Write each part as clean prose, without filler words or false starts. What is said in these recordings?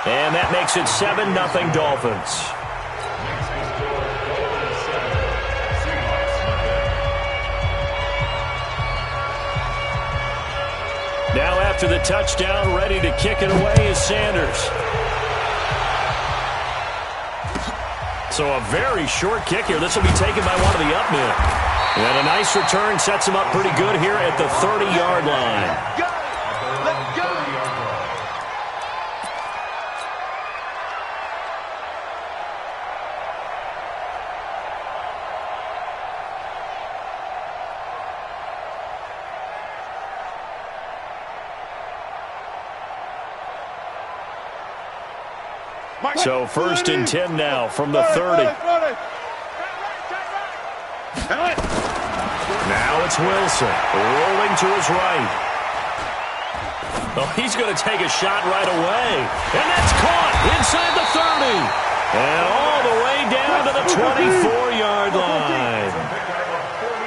And that makes it 7-0 Dolphins. Now after the touchdown, ready to kick it away is Sanders. So a very short kick here. This will be taken by one of the up men. And a nice return sets him up pretty good here at the 30-yard line. Let's go! So 1st and 10 now from the 30. Now it's Wilson rolling to his right. Oh, he's going to take a shot right away. And that's caught inside the 30. And all the way down to the 24-yard line.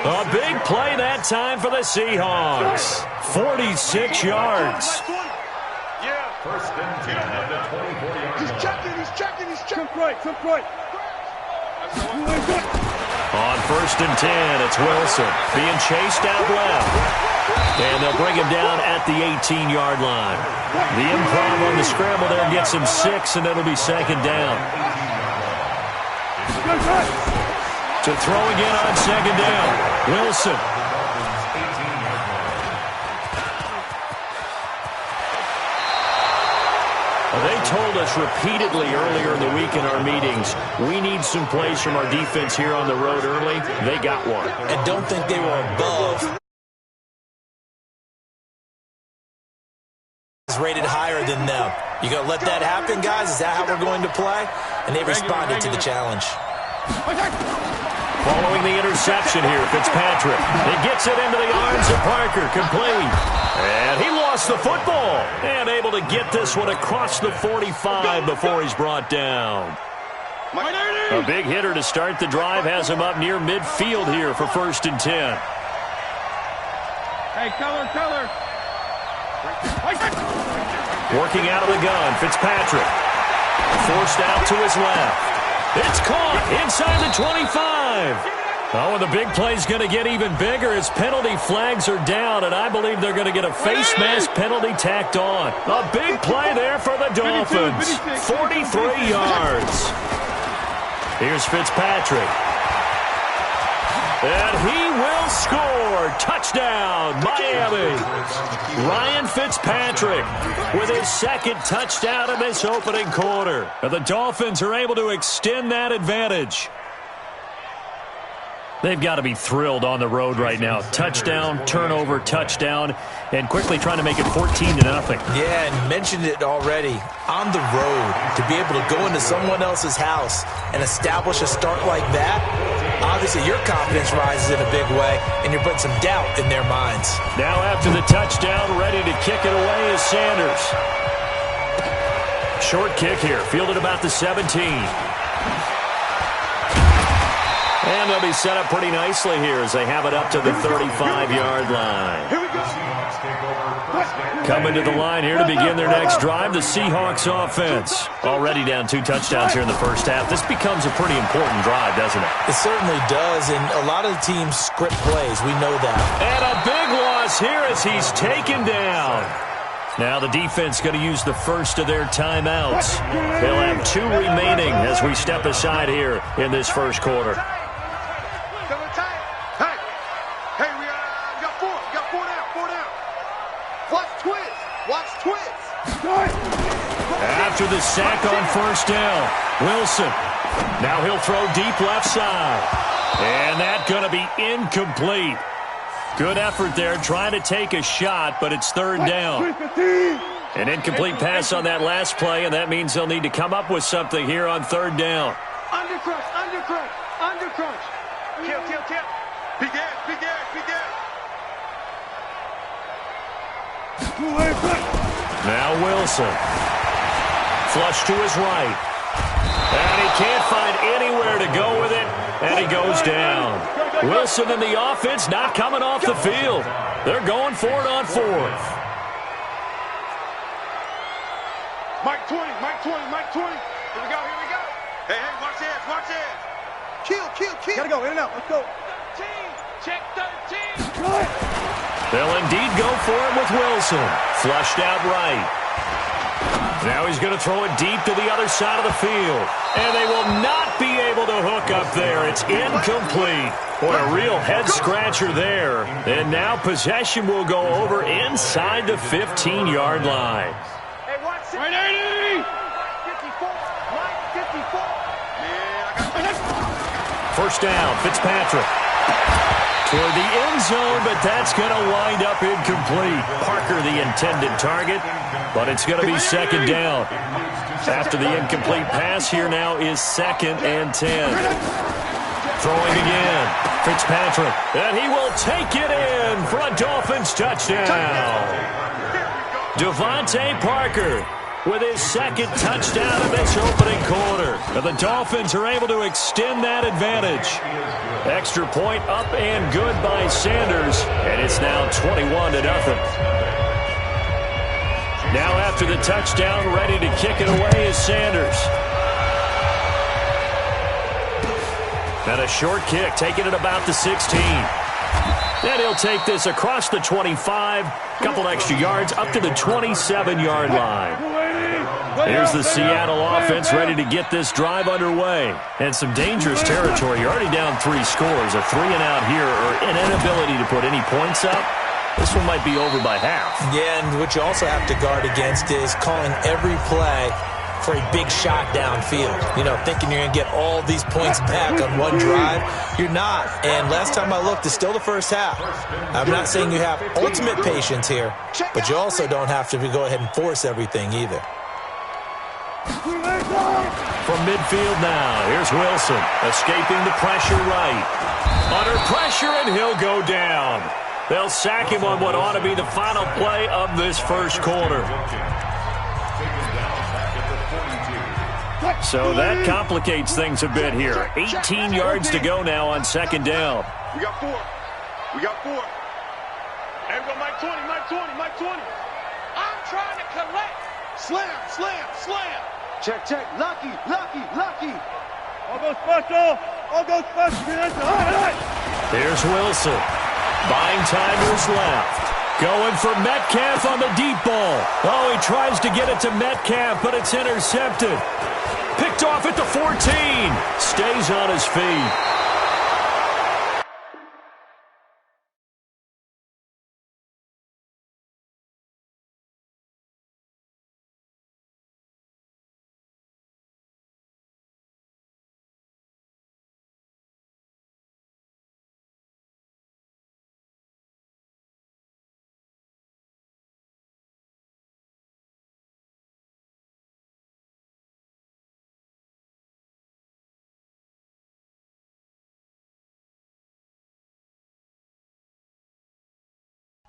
A big play that time for the Seahawks. 46 yards. First and 10 at the 24-yard line. He's checking. Jump right. On 1st and 10, it's Wilson being chased out left. And they'll bring him down at the 18-yard line. The improv on the scramble there gets him 6, and it'll be 2nd down. To throw again on 2nd down. Wilson. They told us repeatedly earlier in the week in our meetings, we need some plays from our defense here on the road early. They got one. And don't think they were above. Rated higher than them. You going to let that happen, guys? Is that how we're going to play? And they responded to the challenge. Following the interception here, Fitzpatrick. He gets it into the arms of Parker, complete. And he lost the football. And able to get this one across the 45 before he's brought down. A big hitter to start the drive has him up near midfield here for 1st and 10. Hey, color. Working out of the gun, Fitzpatrick. Forced out to his left. It's caught inside the 25. Oh, and the big play's going to get even bigger as penalty flags are down, and I believe they're going to get a face mask penalty tacked on. A big play there for the Dolphins. 43 yards. Here's Fitzpatrick. And he will score. Touchdown, Miami. Ryan Fitzpatrick with his 2nd touchdown in this opening quarter. And the Dolphins are able to extend that advantage. They've got to be thrilled on the road right now. Touchdown, turnover, touchdown, and quickly trying to make it 14-0. Yeah, and mentioned it already. On the road, to be able to go into someone else's house and establish a start like that, obviously your confidence rises in a big way, and you're putting some doubt in their minds. Now after the touchdown, ready to kick it away is Sanders. Short kick here, fielded about the 17. And they'll be set up pretty nicely here as they have it up to the 35-yard line. Here we go. Coming to the line here to begin their next drive, the Seahawks offense. Already down 2 touchdowns here in the first half. This becomes a pretty important drive, doesn't it? It certainly does, and a lot of the teams script plays. We know that. And a big loss here as he's taken down. Now the defense going to use the first of their timeouts. They'll have 2 remaining as we step aside here in this first quarter. After the sack on 1st down, Wilson. Now he'll throw deep left side. And that's going to be incomplete. Good effort there trying to take a shot, but it's 3rd down. An incomplete pass on that last play, and that means they'll need to come up with something here on 3rd down. Under crunch. Kill. Big ass. Now Wilson. Flush to his right. And he can't find anywhere to go with it, and he goes down. Wilson and the offense not coming off the field. They're going for it on 4th. Mike 20, Mike 20, Mike 20. Here we go, here we go. Hey, hey, watch this, watch this. Kill, kill, kill. Gotta go, in and out, let's go. 13, check 13. They'll indeed go for it with Wilson. Flushed out right. Now he's going to throw it deep to the other side of the field. And they will not be able to hook up there. It's incomplete. Boy, a real head-scratcher there. And now possession will go over inside the 15-yard line. Hey, watch this. Right, 80. 54, Mike 54. Yeah, First down, Fitzpatrick. Toward the end zone, but that's going to wind up incomplete. Parker, the intended target, but it's going to be second down. After the incomplete pass, here now is 2nd and 10. Throwing again, Fitzpatrick, and he will take it in for a Dolphins touchdown. Devontae Parker with his 2nd touchdown of this opening quarter. And the Dolphins are able to extend that advantage. Extra point up and good by Sanders, and it's now 21-0. Now after the touchdown, ready to kick it away is Sanders. And a short kick, taking it about the 16. Then he'll take this across the 25, couple extra yards up to the 27-yard line. Here's the Seattle offense ready to get this drive underway. And some dangerous territory. You're already down 3 scores. A 3-and-out here or an inability to put any points up. This one might be over by half. Yeah, and what you also have to guard against is calling every play for a big shot downfield. You know, thinking you're going to get all these points back on one drive. You're not. And last time I looked, it's still the first half. I'm not saying you have ultimate patience here, but you also don't have to go ahead and force everything either. From midfield now, here's Wilson, escaping the pressure right. Under pressure, and he'll go down. They'll sack him on what ought to be the final play of this first quarter. So that complicates things a bit here. 18 yards to go now on 2nd down. We got 4. We got 4. Hey, we go Mike 20, Mike 20, Mike 20. I'm trying to collect. Slam, slam, slam. Check, check. Lucky, lucky, lucky. All goes special. All goes special. Here's Wilson. Buying time to his left. Going for Metcalf on the deep ball. Oh, he tries to get it to Metcalf, but it's intercepted. Picked off at the 14. Stays on his feet.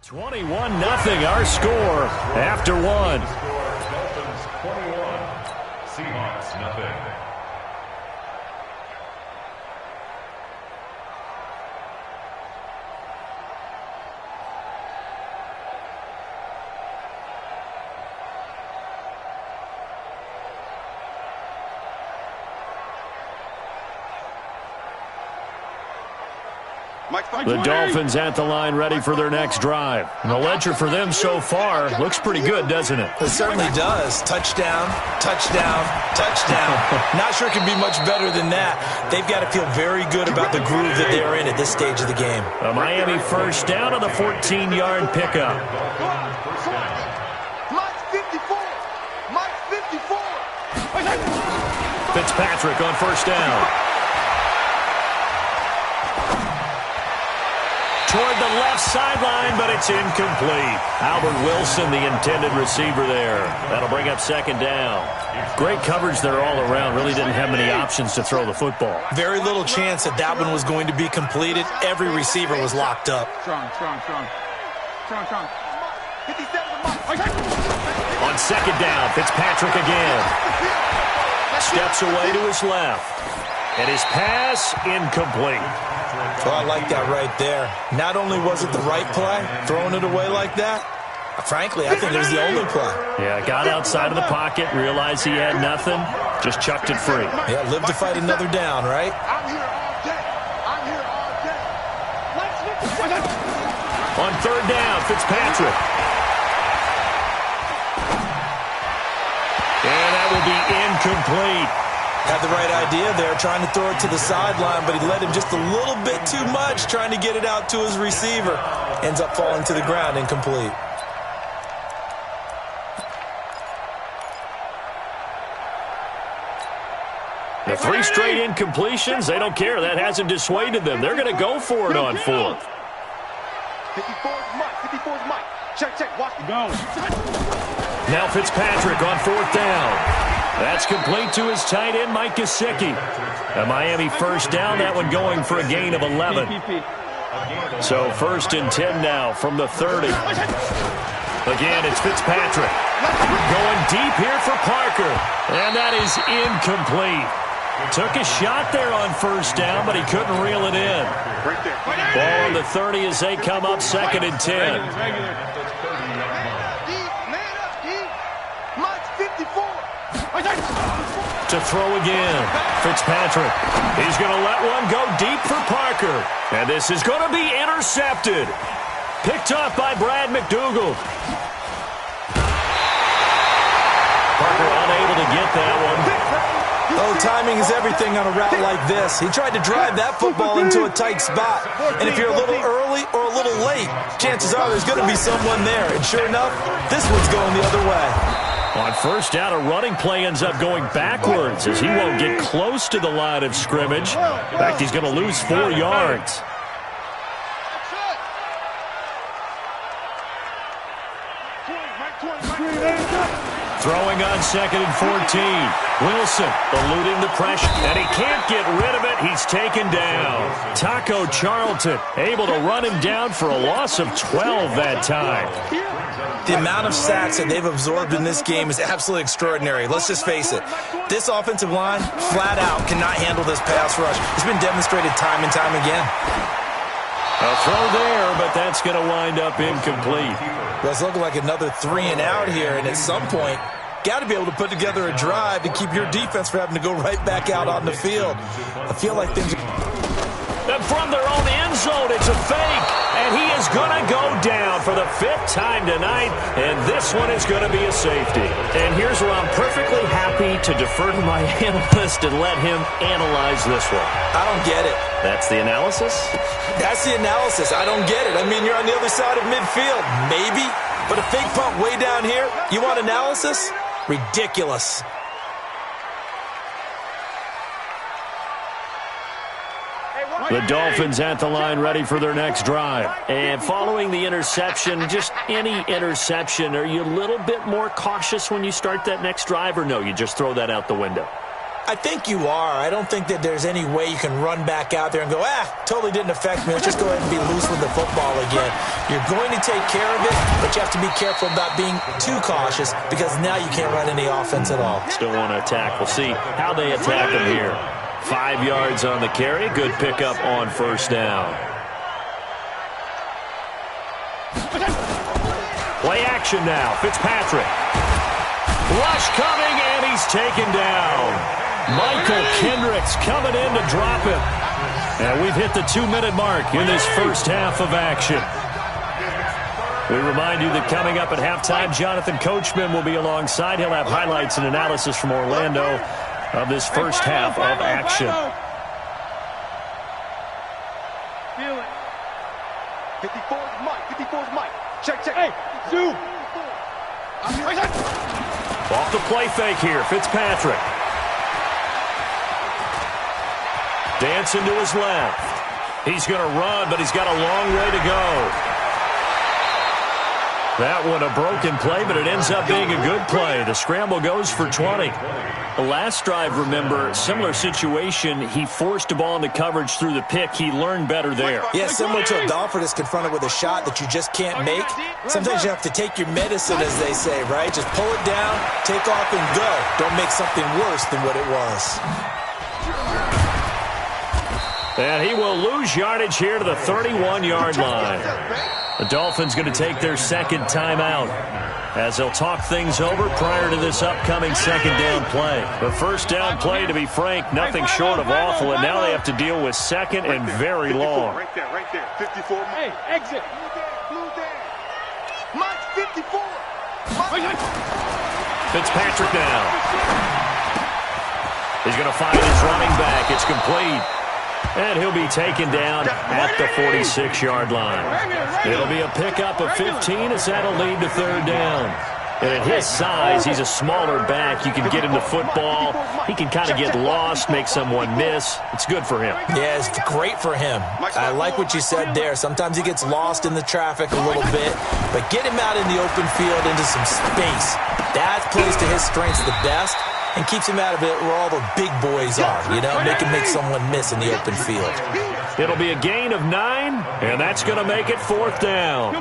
$21-0 our score after 1. Dolphins 21, Seahawks nothing. The Dolphins at the line ready for their next drive. And the ledger for them so far looks pretty good, doesn't it? It certainly does. Touchdown, touchdown, touchdown. Not sure it can be much better than that. They've got to feel very good about the groove that they're in at this stage of the game. A Miami first down on the 14-yard pickup. Mike 54. Mike 54. Fitzpatrick on first down. Toward the left sideline, but it's incomplete. Albert Wilson, the intended receiver there. That'll bring up 2nd down. Great coverage there all around. Really didn't have many options to throw the football. Very little chance that that one was going to be completed. Every receiver was locked up. Strong. On 2nd down, Fitzpatrick again. Steps away to his left. And his pass incomplete. Well, I like that right there. Not only was it the right play, throwing it away like that, Frankly, I think it was the only play. Yeah, got outside of the pocket, realized he had nothing, just chucked it free. Yeah, live to fight another down, right? I'm here all day. I'm here all day. On third down, Fitzpatrick. And that will be incomplete. Had the right idea there, trying to throw it to the sideline, but he led him just a little bit too much, trying to get it out to his receiver. Ends up falling to the ground, incomplete. The 3 straight incompletions, they don't care. That hasn't dissuaded them. They're going to go for it on 4th. 54's Mike. 54's Mike. Check. Watch the go. Now Fitzpatrick on 4th down. That's complete to his tight end, Mike Gesicki. A Miami first down, that one going for a gain of 11. So 1st and 10 now from the 30. Again, it's Fitzpatrick. Going deep here for Parker. And that is incomplete. Took a shot there on 1st down, but he couldn't reel it in. Ball on the 30 as they come up 2nd and 10. To throw again, Fitzpatrick. He's going to let one go deep for Parker. And this is going to be intercepted. Picked off by Brad McDougald. Parker unable to get that one. Oh, timing is everything on a route like this. He tried to drive that football into a tight spot. And if you're a little early or a little late, chances are there's going to be someone there. And sure enough, this one's going the other way. On 1st down, a running play ends up going backwards as he won't get close to the line of scrimmage. In fact, he's going to lose 4 yards. Throwing on 2nd and 14. Wilson eluding the pressure, and he can't get rid of it. He's taken down. Taco Charlton able to run him down for a loss of 12 that time. The amount of sacks that they've absorbed in this game is absolutely extraordinary. Let's just face it. This offensive line, flat out, cannot handle this pass rush. It's been demonstrated time and time again. A throw there, but that's going to wind up incomplete. Well, it's looking like another 3 and out here, and at some point, got to be able to put together a drive to keep your defense from having to go right back out on the field. I feel like things are... And from their own end zone, it's a fake. And he is going to go down for the 5th time tonight. And this one is going to be a safety. And here's where I'm perfectly happy to defer to my analyst and let him analyze this one. I don't get it. That's the analysis? That's the analysis. I don't get it. I mean, you're on the other side of midfield. Maybe. But a fake punt way down here, you want analysis? Ridiculous. The Dolphins at the line ready for their next drive. And following the interception, just any interception, are you a little bit more cautious when you start that next drive, or no, you just throw that out the window? I think you are. I don't think that there's any way you can run back out there and go, totally didn't affect me. Let's just go ahead and be loose with the football again. You're going to take care of it, but you have to be careful about being too cautious because now you can't run any offense at all. Still want to attack. We'll see how they attack him here. 5 yards on the carry. Good pickup on 1st down. Play action now. Fitzpatrick. Rush coming, and he's taken down. Michael Kendricks coming in to drop him. And we've hit the 2-minute mark in this first half of action. We remind you that coming up at halftime, Jonathan Coachman will be alongside. He'll have highlights and analysis from Orlando of this first half of action. Feel it. 54's Mike. 54's Mike. Check. Hey, Zoo. Off the play fake here, Fitzpatrick. Dancing to his left. He's going to run, but he's got a long way to go. That one a broken play, but it ends up being a good play. The scramble goes for 20. The last drive, remember, similar situation. He forced a ball into coverage through the pick. He learned better there. Yeah, similar to a golfer that's confronted with a shot that you just can't make. Sometimes you have to take your medicine, as they say, right? Just pull it down, take off, and go. Don't make something worse than what it was. And he will lose yardage here to the 31-yard line. The Dolphins going to take their second timeout as they'll talk things over prior to this upcoming second down play. The first down play, to be frank, nothing short of awful, and now they have to deal with second and very long. Right there, 54. Hey, exit. Blue down. Mike, 54. Fitzpatrick now. He's going to find his running back. It's complete. And he'll be taken down at the 46-yard line. It'll be a pickup of 15 as that'll lead to third down. And at his size, he's a smaller back. You can get into football. He can kind of get lost, make someone miss. It's good for him. Yeah, it's great for him. I like what you said there. Sometimes he gets lost in the traffic a little bit, but get him out in the open field into some space. That plays to his strengths the best and kees him out of it where all the big boys are, you know, make him make someone miss in the open field. It'll be a gain of 9, and that's going to make it fourth down.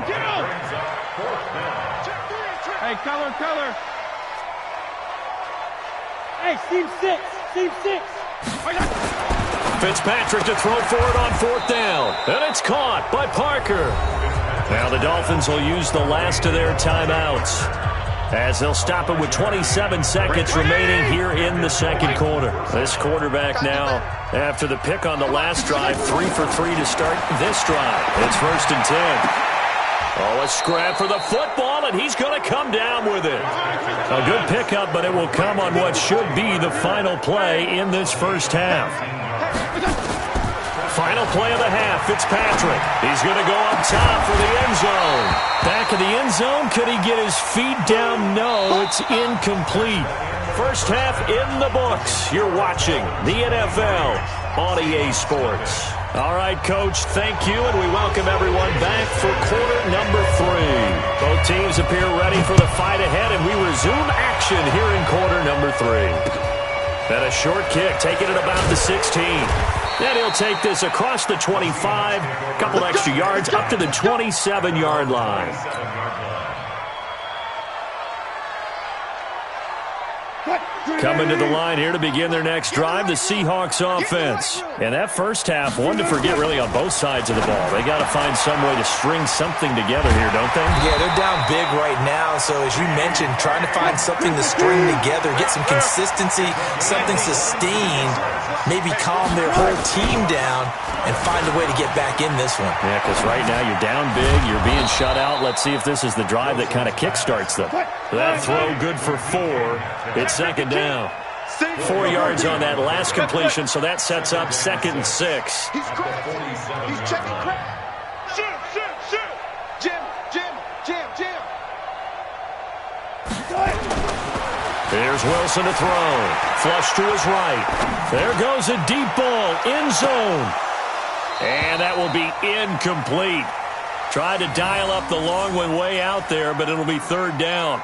Hey, color. Hey, seam 6. Fitzpatrick to throw for it on fourth down, and it's caught by Parker. Now the Dolphins will use the last of their timeouts as they'll stop it with 27 seconds remaining here in the second quarter. This quarterback now, after the pick on the last drive, 3 for 3 to start this drive. It's first and 10. Oh, a scrap for the football, and he's going to come down with it. A good pickup, but it will come on what should be the final play in this first half. Final play of the half, Fitzpatrick. He's going to go up top for the end zone. Back of the end zone, could he get his feet down? No, it's incomplete. First half in the books. You're watching the NFL on EA Sports. All right, Coach, thank you, and we welcome everyone back for quarter number 3. Both teams appear ready for the fight ahead, and we resume action here in quarter number 3. And a short kick, taking it about the 16. Then he'll take this across the 25, a couple extra yards, up to the 27-yard line. Coming to the line here to begin their next drive, the Seahawks offense. And that first half, one to forget really on both sides of the ball. They got to find some way to string something together here, don't they? Yeah, they're down big right now. So as you mentioned, trying to find something to string together, get some consistency, something sustained, maybe calm their whole team down and find a way to get back in this one. Yeah, because right now you're down big, you're being shut out. Let's see if this is the drive that kind of kickstarts them. That throw good for 4. It's second down. 4 yards on that last completion, so that sets up second and 6. He's checking crap. Shoot. Jim. Here's Wilson to throw. Flush to his right. There goes a deep ball. End zone. And that will be incomplete. Tried to dial up the long one way out there, but it'll be third down.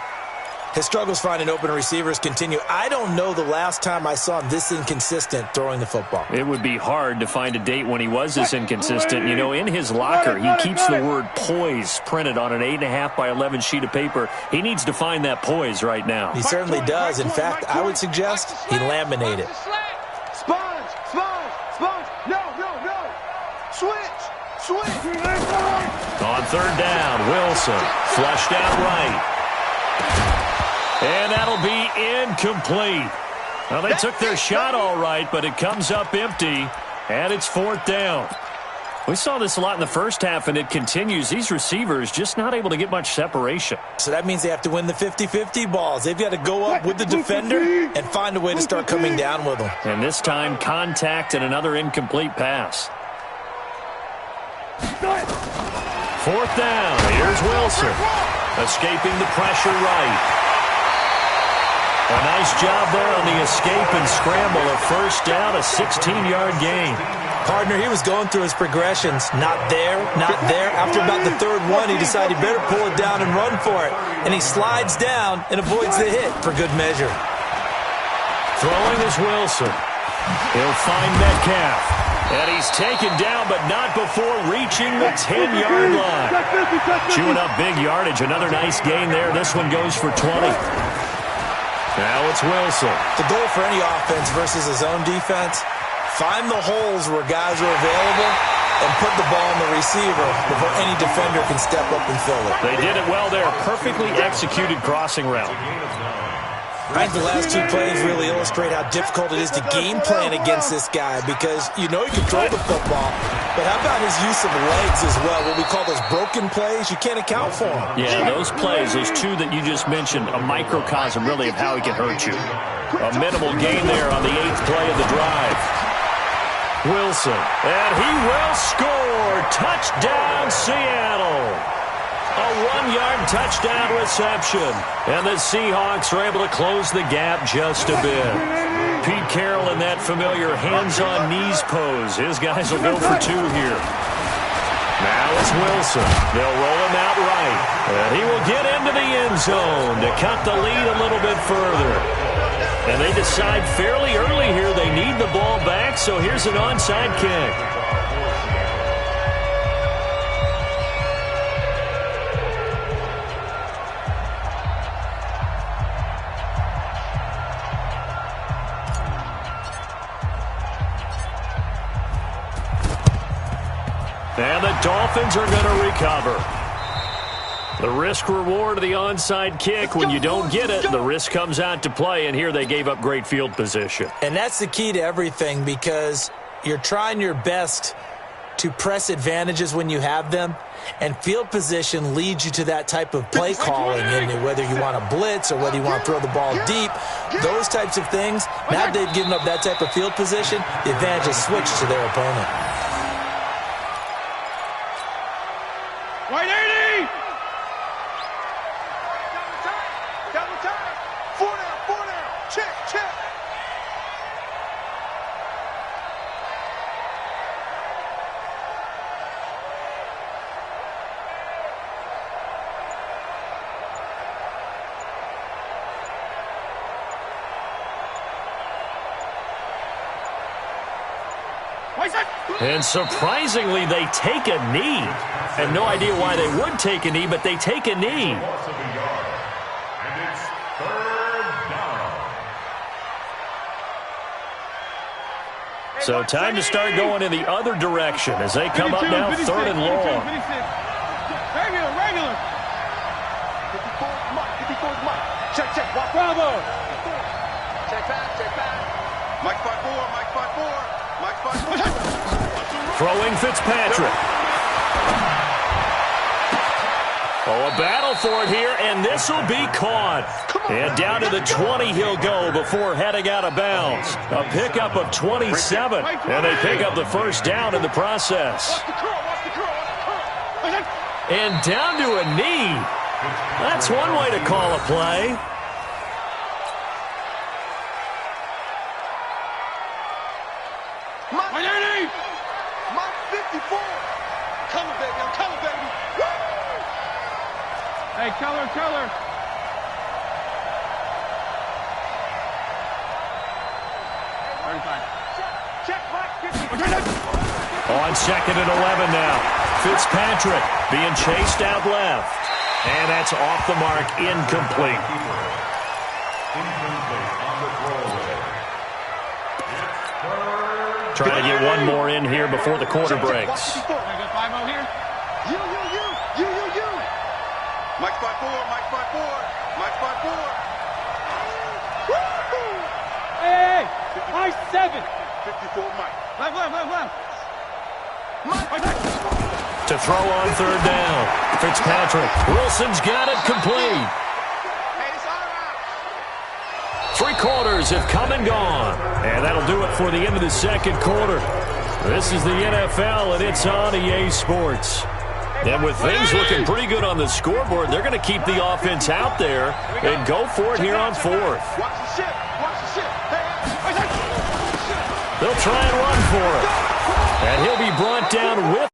His struggles finding open receivers continue. I don't know the last time I saw him this inconsistent throwing the football. It would be hard to find a date when he was this inconsistent. You know, in his locker, he keeps the word poise printed on an 8.5 by 11 sheet of paper. He needs to find that poise right now. He certainly does. In fact, I would suggest he laminate it. Sponge. No. Switch. On third down, Wilson flushed out right. And that'll be incomplete. Well, they took their shot all right, but it comes up empty, and it's fourth down. We saw this a lot in the first half, and it continues. These receivers just not able to get much separation. So that means they have to win the 50-50 balls. They've got to go up with the defender and find a way to start coming down with them. And this time, contact and another incomplete pass. Fourth down. Here's Wilson. Escaping the pressure right. A nice job there on the escape and scramble. A first down, a 16-yard gain. Partner, he was going through his progressions. Not there. After about the third one, he decided he better pull it down and run for it. And he slides down and avoids the hit for good measure. Throwing is Wilson. He'll find Metcalf. And he's taken down, but not before reaching the 10-yard line. Chewing up big yardage. Another nice gain there. This one goes for 20. Now it's Wilson. The goal for any offense versus his own defense, find the holes where guys are available and put the ball on the receiver before any defender can step up and fill it. They did it well there. Perfectly executed crossing route. I think the last two plays really illustrate how difficult it is to game plan against this guy because you know he can throw the football, but how about his use of legs as well? What we call those broken plays, you can't account for them. Yeah, those plays, those two that you just mentioned, a microcosm really of how he can hurt you. A minimal gain there on the 8th play of the drive. Wilson, and he will score. Touchdown, Seattle. A 1-yard touchdown reception. And the Seahawks are able to close the gap just a bit. Pete Carroll in that familiar hands-on-knees pose. His guys will go for 2 here. Now it's Wilson. They'll roll him out right. And he will get into the end zone to cut the lead a little bit further. And they decide fairly early here they need the ball back, so here's an onside kick. And the Dolphins are going to recover. The risk-reward of the onside kick, when you don't get it, the risk comes out to play, and here they gave up great field position. And that's the key to everything because you're trying your best to press advantages when you have them, and field position leads you to that type of play calling, and whether you want to blitz or whether you want to throw the ball deep, those types of things. Now they've given up that type of field position, the advantage is switched to their opponent. White 80! Double time. 4 down. Check. And surprisingly, they take a knee. I have no idea why they would take a knee, but they take a knee. And it's 3rd down. So time to start going in the other direction as they come up now 3rd and long. Regular. 54's Mike. Check. Bravo. Check back. Mike 5-4. Throwing Fitzpatrick. Oh, a battle for it here, and this will be caught. And down to the 20 he'll go before heading out of bounds. A pickup of 27, and they pick up the first down in the process. And down to a knee. That's one way to call a play. Mike 54. I'm coming, baby. Woo! Hey, color. Check, Mike 54. On 2nd and 11 now. Fitzpatrick being chased out left. And that's off the mark, incomplete. Trying to get one more in here before the quarter breaks. Can I go 5-0 here? You. Mike 5-4. Woo! Hey! High 7. 54 Mike. Left. To throw on 3rd down. Fitzpatrick. Wilson's got it complete. Hey, it's all right. 3 quarters have come and gone. And that'll do it for the end of the 2nd quarter. This is the NFL, and it's on EA Sports. And with things looking pretty good on the scoreboard, they're going to keep the offense out there and go for it here on 4th. Watch the ship. Hey. They'll try and run for it. And he'll be brought down with